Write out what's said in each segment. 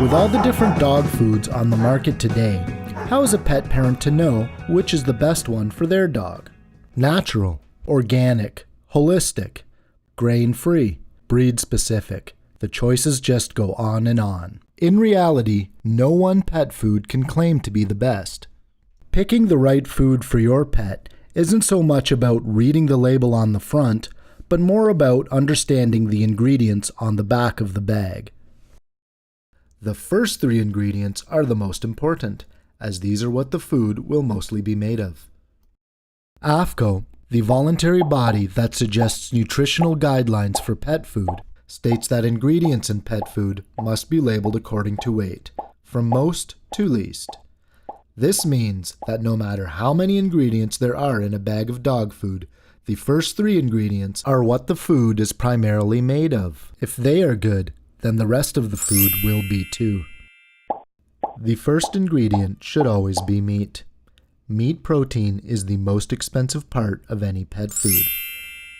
With all the different dog foods on the market today, how is a pet parent to know which is the best one for their dog? Natural, organic, holistic, grain-free, breed-specific. The choices just go on and on. In reality, no one pet food can claim to be the best. Picking the right food for your pet isn't so much about reading the label on the front, but more about understanding the ingredients on the back of the bag. The first 3 ingredients are the most important, as these are what the food will mostly be made of. AAFCO, the voluntary body that suggests nutritional guidelines for pet food, states that ingredients in pet food must be labeled according to weight, from most to least. This means that no matter how many ingredients there are in a bag of dog food, the first 3 ingredients are what the food is primarily made of. If they are good, then the rest of the food will be too. The first ingredient should always be meat. Meat protein is the most expensive part of any pet food.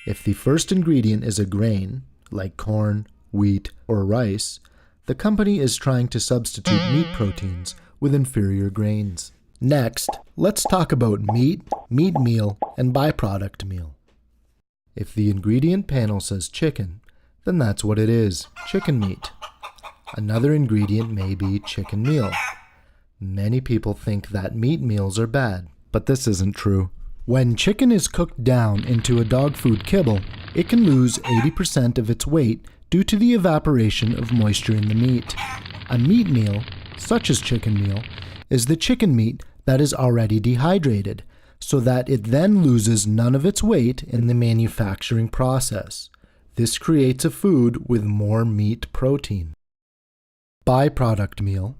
If the first ingredient is a grain, like corn, wheat, or rice, the company is trying to substitute meat proteins with inferior grains. Next, let's talk about meat, meat meal, and byproduct meal. If the ingredient panel says chicken, then that's what it is, chicken meat. Another ingredient may be chicken meal. Many people think that meat meals are bad, but this isn't true. When chicken is cooked down into a dog food kibble, it can lose 80% of its weight due to the evaporation of moisture in the meat. A meat meal, such as chicken meal, is the chicken meat that is already dehydrated, so that it then loses none of its weight in the manufacturing process. This creates a food with more meat protein. Byproduct meal,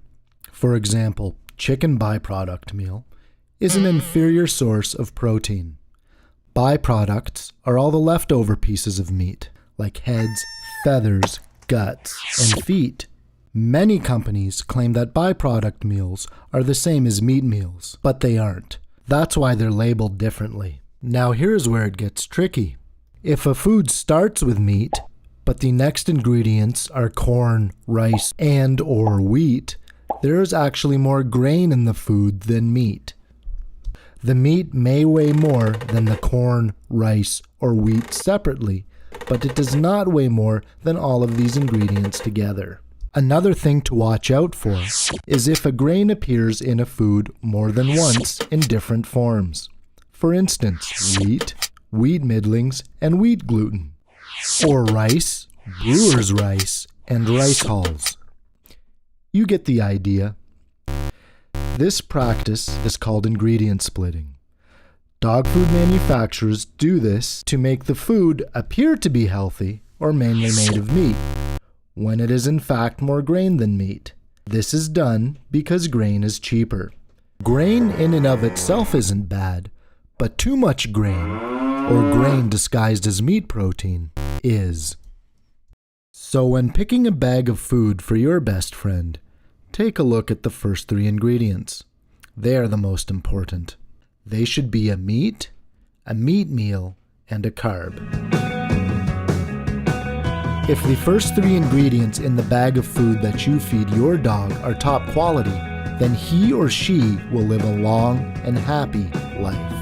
for example, chicken byproduct meal, is an inferior source of protein. Byproducts are all the leftover pieces of meat, like heads, feathers, guts, and feet. Many companies claim that byproduct meals are the same as meat meals, but they aren't. That's why they're labeled differently. Now here's where it gets tricky. If a food starts with meat, but the next ingredients are corn, rice, and/or wheat, there is actually more grain in the food than meat. The meat may weigh more than the corn, rice, or wheat separately, but it does not weigh more than all of these ingredients together. Another thing to watch out for is if a grain appears in a food more than once in different forms. For instance, wheat, wheat middlings, and wheat gluten, or rice, brewer's rice, and rice hulls. You get the idea. This practice is called ingredient splitting. Dog food manufacturers do this to make the food appear to be healthy or mainly made of meat, when it is in fact more grain than meat. This is done because grain is cheaper. Grain in and of itself isn't bad, but too much grain, or grain disguised as meat protein, is. So when picking a bag of food for your best friend, take a look at the first 3 ingredients. They are the most important. They should be a meat meal, and a carb. If the first 3 ingredients in the bag of food that you feed your dog are top quality, then he or she will live a long and happy life.